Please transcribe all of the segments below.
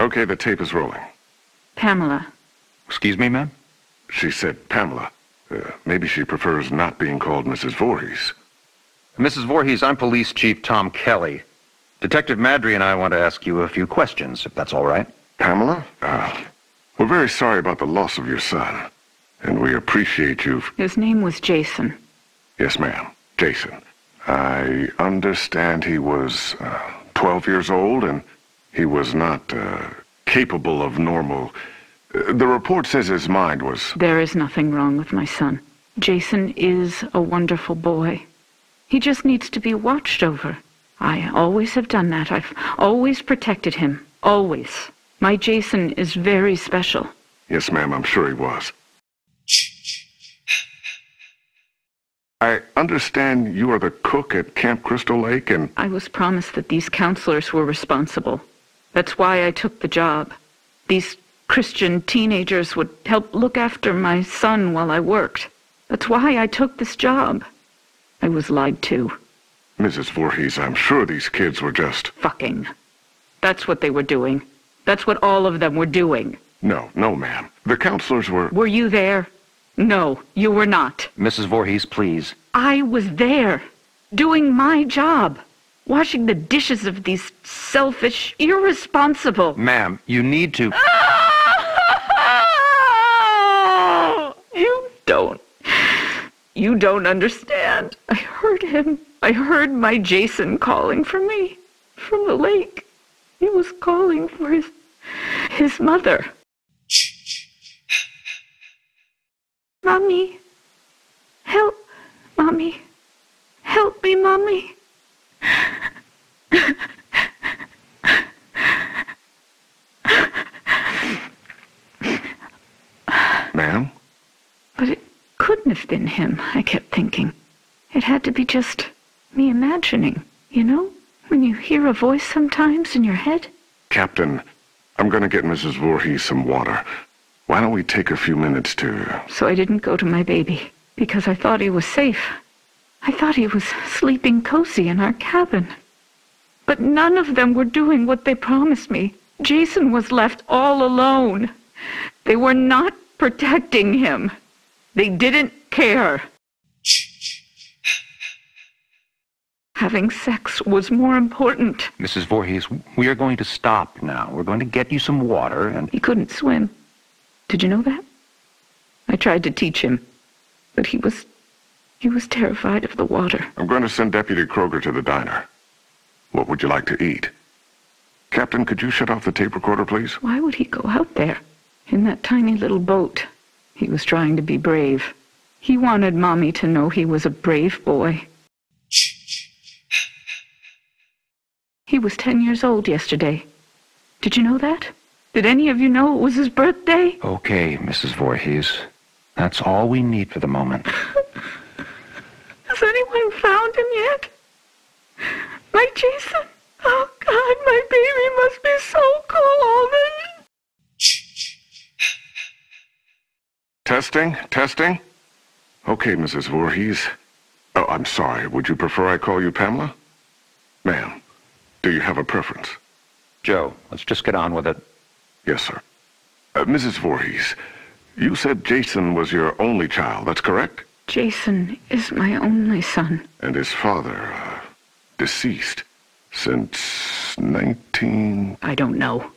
Okay, the tape is rolling. Pamela. Excuse me, ma'am? She said Pamela. Maybe she prefers not being called Mrs. Voorhees. Mrs. Voorhees, I'm Police Chief Tom Kelly. Detective Madry and I want to ask you a few questions, if that's all right. Pamela? We're very sorry about the loss of your son. And we appreciate you. His name was Jason. Yes, ma'am. Jason. I understand he was 12 years old and he was not capable of normal... The report says his mind was... There is nothing wrong with my son. Jason is a wonderful boy. He just needs to be watched over. I always have done that. I've always protected him. Always. My Jason is very special. Yes, ma'am, I'm sure he was. I understand you are the cook at Camp Crystal Lake and... I was promised that these counselors were responsible. That's why I took the job. These Christian teenagers would help look after my son while I worked. That's why I took this job. I was lied to. Mrs. Voorhees, I'm sure these kids were just... Fucking. That's what they were doing. That's what all of them were doing. No, ma'am. The counselors were... Were you there? No, you were not. Mrs. Voorhees, please. I was there, doing my job. Washing the dishes of these selfish, irresponsible... Ma'am, you need to... You don't understand. I heard him. I heard my Jason calling for me from the lake. He was calling for his mother. Mommy. Help. Mommy. Help me, Mommy. Ma'am? But it couldn't have been him, I kept thinking. It had to be just me imagining, you know? When you hear a voice sometimes in your head. Captain, I'm gonna get Mrs. Voorhees some water. Why don't we take a few minutes to... So I didn't go to my baby, because I thought he was safe. I thought he was sleeping cozy in our cabin. But none of them were doing what they promised me. Jason was left all alone. They were not protecting him. They didn't care. Having sex was more important. Mrs. Voorhees, we are going to stop now. We're going to get you some water and... He couldn't swim. Did you know that? I tried to teach him, but he was terrified of the water. I'm going to send Deputy Kroger to the diner. What would you like to eat? Captain, could you shut off the tape recorder, please? Why would he go out there in that tiny little boat? He was trying to be brave. He wanted Mommy to know he was a brave boy. He was 10 years old yesterday. Did you know that? Did any of you know it was his birthday? Okay, Mrs. Voorhees. That's all we need for the moment. Has anyone found him yet? My Jason? Oh, God, my baby must be so cold. Testing? Okay, Mrs. Voorhees. Oh, I'm sorry. Would you prefer I call you Pamela? Ma'am, do you have a preference? Joe, let's just get on with it. Yes, sir. Mrs. Voorhees, you said Jason was your only child, that's correct? Jason is my only son. And his father, deceased since 19... I don't know.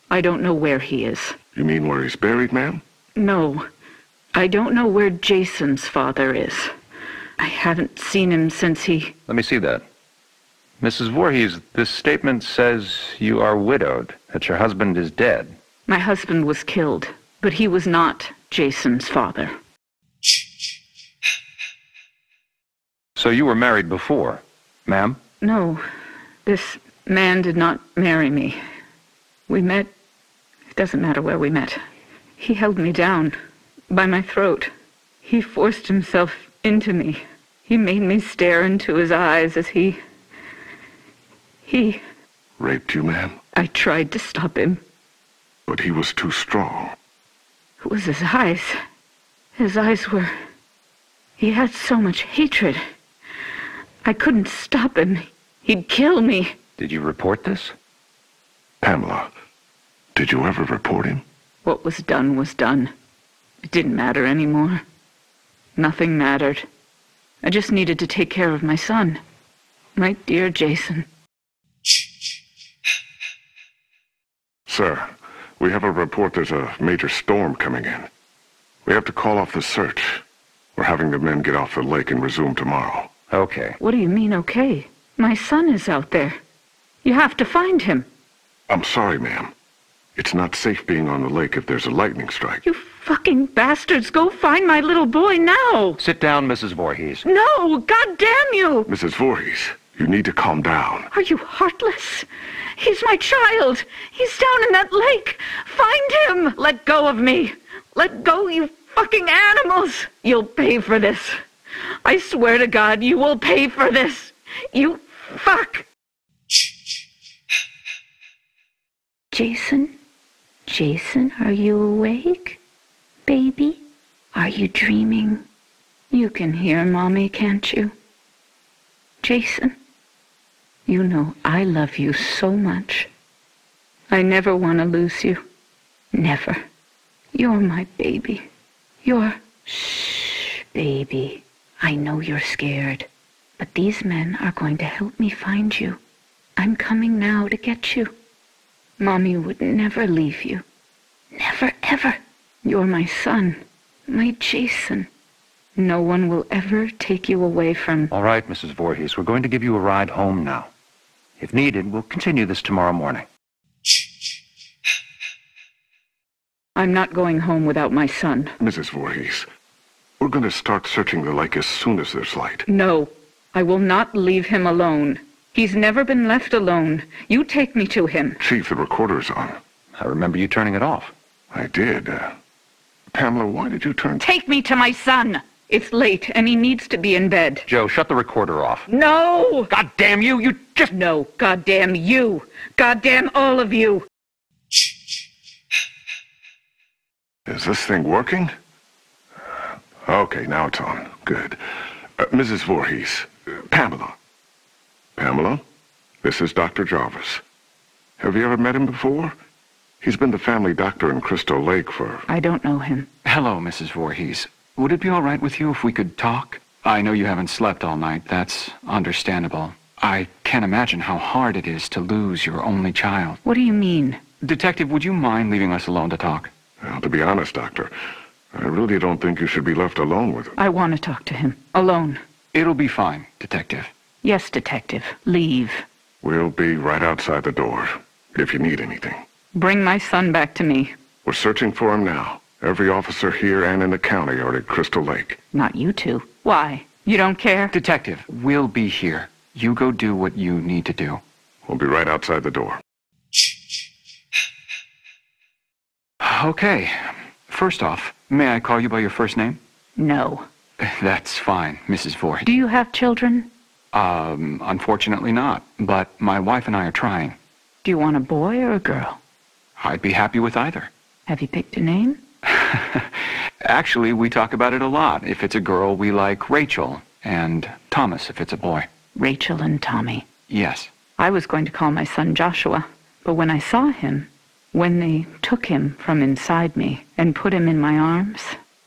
I don't know where he is. You mean where he's buried, ma'am? No. I don't know where Jason's father is. I haven't seen him since he... Let me see that. Mrs. Voorhees, this statement says you are widowed, that your husband is dead. My husband was killed, but he was not Jason's father. So you were married before, ma'am? No, this man did not marry me. We met... It doesn't matter where we met. He held me down by my throat. He forced himself into me. He made me stare into his eyes as he... Raped you, ma'am? I tried to stop him. But he was too strong. It was his eyes. His eyes were... He had so much hatred. I couldn't stop him. He'd kill me. Did you report this? Pamela, Did you ever report him? What was done was done. It didn't matter anymore. Nothing mattered. I just needed to take care of my son. My dear Jason. Sir, we have a report there's a major storm coming in. We have to call off the search. We're having the men get off the lake and resume tomorrow. Okay. What do you mean, okay? My son is out there. You have to find him. I'm sorry, ma'am. It's not safe being on the lake if there's a lightning strike. You fucking bastards, go find my little boy now! Sit down, Mrs. Voorhees. No, God damn you! Mrs. Voorhees, you need to calm down. Are you heartless? He's my child. He's down in that lake. Find him! Let go of me. Let go, you fucking animals! You'll pay for this. I swear to God, you will pay for this. You fuck! Jason? Jason, are you awake? Baby? Are you dreaming? You can hear Mommy, can't you? Jason, you know I love you so much. I never want to lose you. Never. You're my baby. Shh, baby. I know you're scared, but these men are going to help me find you. I'm coming now to get you. Mommy would never leave you. Never, ever. You're my son, my Jason. No one will ever take you away from... All right, Mrs. Voorhees, we're going to give you a ride home now. If needed, we'll continue this tomorrow morning. I'm not going home without my son. Mrs. Voorhees, we're going to start searching the lake as soon as there's light. No, I will not leave him alone. He's never been left alone. You take me to him. Chief, the recorder's on. I remember you turning it off. I did. Pamela, why did you turn... Take me to my son! It's late, and he needs to be in bed. Joe, shut the recorder off. No! God damn you! You just... No, goddamn you! Goddamn all of you! Is this thing working? Okay, now it's on. Good. Mrs. Voorhees. Pamela. Pamela, this is Dr. Jarvis. Have you ever met him before? He's been the family doctor in Crystal Lake for... I don't know him. Hello, Mrs. Voorhees. Would it be all right with you if we could talk? I know you haven't slept all night. That's understandable. I can't imagine how hard it is to lose your only child. What do you mean? Detective, would you mind leaving us alone to talk? Well, to be honest, Doctor, I really don't think you should be left alone with him. I want to talk to him. Alone. It'll be fine, Detective. Yes, Detective. Leave. We'll be right outside the door, if you need anything. Bring my son back to me. We're searching for him now. Every officer here and in the county are at Crystal Lake. Not you two. Why? You don't care? Detective, we'll be here. You go do what you need to do. We'll be right outside the door. Okay. First off, may I call you by your first name? No. That's fine, Mrs. Voorhees. Do you have children? Unfortunately not, but my wife and I are trying. Do you want a boy or a girl? I'd be happy with either. Have you picked a name? Actually, we talk about it a lot. If it's a girl, we like Rachel, and Thomas if it's a boy. Rachel and Tommy. Yes. I was going to call my son Joshua, but when I saw him, when they took him from inside me and put him in my arms,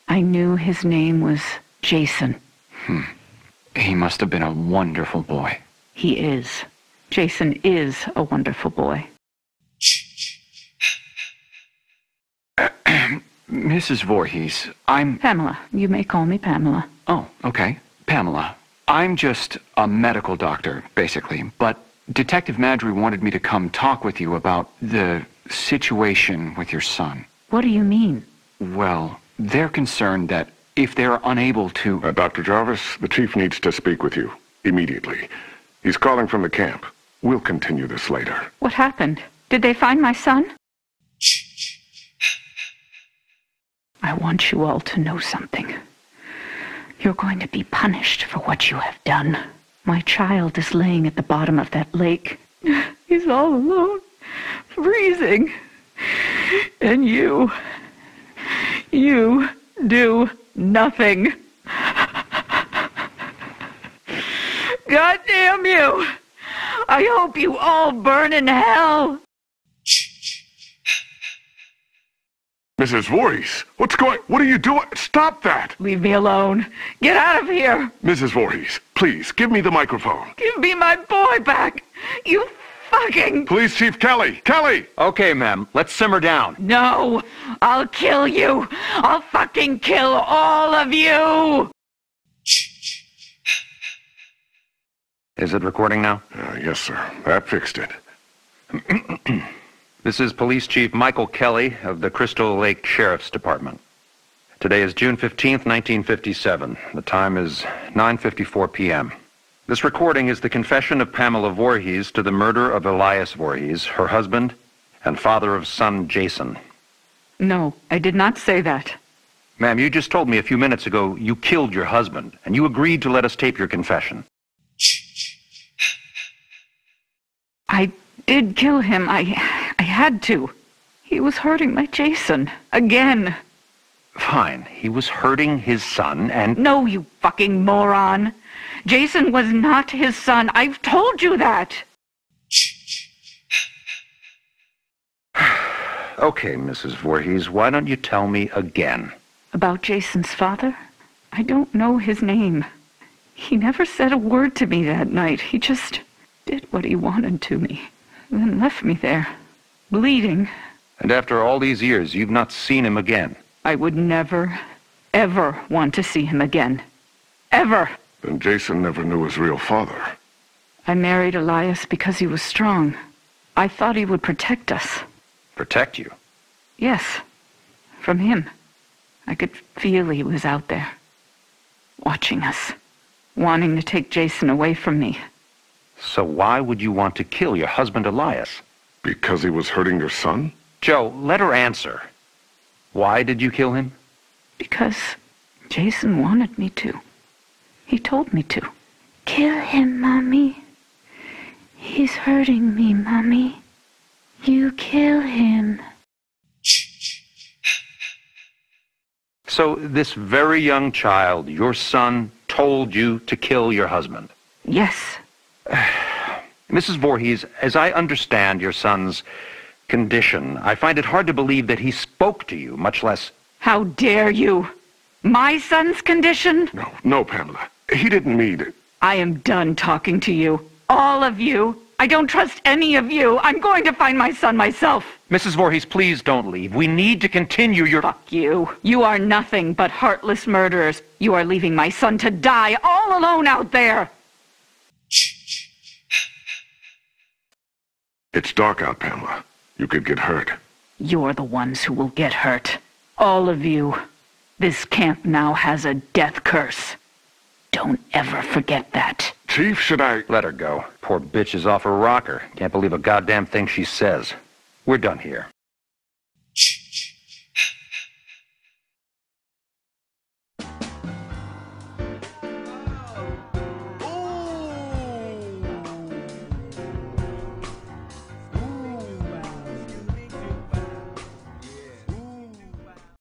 I knew his name was Jason. He must have been a wonderful boy. He is. Jason is a wonderful boy. Mrs. Voorhees, I'm... Pamela. You may call me Pamela. Oh, okay. Pamela. I'm just a medical doctor, basically, but Detective Madry wanted me to come talk with you about the situation with your son. What do you mean? Well, they're concerned that if they're unable to... Dr. Jarvis, the chief needs to speak with you immediately. He's calling from the camp. We'll continue this later. What happened? Did they find my son? I want you all to know something. You're going to be punished for what you have done. My child is laying at the bottom of that lake. He's all alone, freezing. And you do nothing. God damn you! I hope you all burn in hell! Mrs. Voorhees, what are you doing? Stop that! Leave me alone. Get out of here. Mrs. Voorhees, please, give me the microphone. Give me my boy back. You fucking... Police Chief Kelly! Kelly! Okay, ma'am. Let's simmer down. No. I'll kill you. I'll fucking kill all of you. Is it recording now? Yes, sir. That fixed it. This is Police Chief Michael Kelly of the Crystal Lake Sheriff's Department. Today is June 15th, 1957. The time is 9:54 p.m. This recording is the confession of Pamela Voorhees to the murder of Elias Voorhees, her husband, and father of son Jason. No, I did not say that. Ma'am, you just told me a few minutes ago you killed your husband, and you agreed to let us tape your confession. I did kill him. I had to. He was hurting my Jason. Again. Fine. He was hurting his son, and... No, you fucking moron. Jason was not his son. I've told you that. Okay, Mrs. Voorhees, why don't you tell me again? About Jason's father? I don't know his name. He never said a word to me that night. He just did what he wanted to me, then left me there, bleeding. And after all these years, you've not seen him again? I would never, ever want to see him again. Ever. Then Jason never knew his real father. I married Elias because he was strong. I thought he would protect us. Protect you? Yes, from him. I could feel he was out there, watching us, wanting to take Jason away from me. So why would you want to kill your husband Elias? Because he was hurting your son? Joe, let her answer. Why did you kill him? Because Jason wanted me to. He told me to. Kill him, Mommy. He's hurting me, Mommy. You kill him. So this very young child, your son, told you to kill your husband? Yes. Mrs. Voorhees, as I understand your son's condition, I find it hard to believe that he spoke to you, much less... How dare you? My son's condition? No, Pamela. He didn't mean it. I am done talking to you. All of you. I don't trust any of you. I'm going to find my son myself. Mrs. Voorhees, please don't leave. We need to continue your... Fuck you. You are nothing but heartless murderers. You are leaving my son to die all alone out there. It's dark out, Pamela. You could get hurt. You're the ones who will get hurt. All of you. This camp now has a death curse. Don't ever forget that. Chief, should I... Let her go. Poor bitch is off her rocker. Can't believe a goddamn thing she says. We're done here.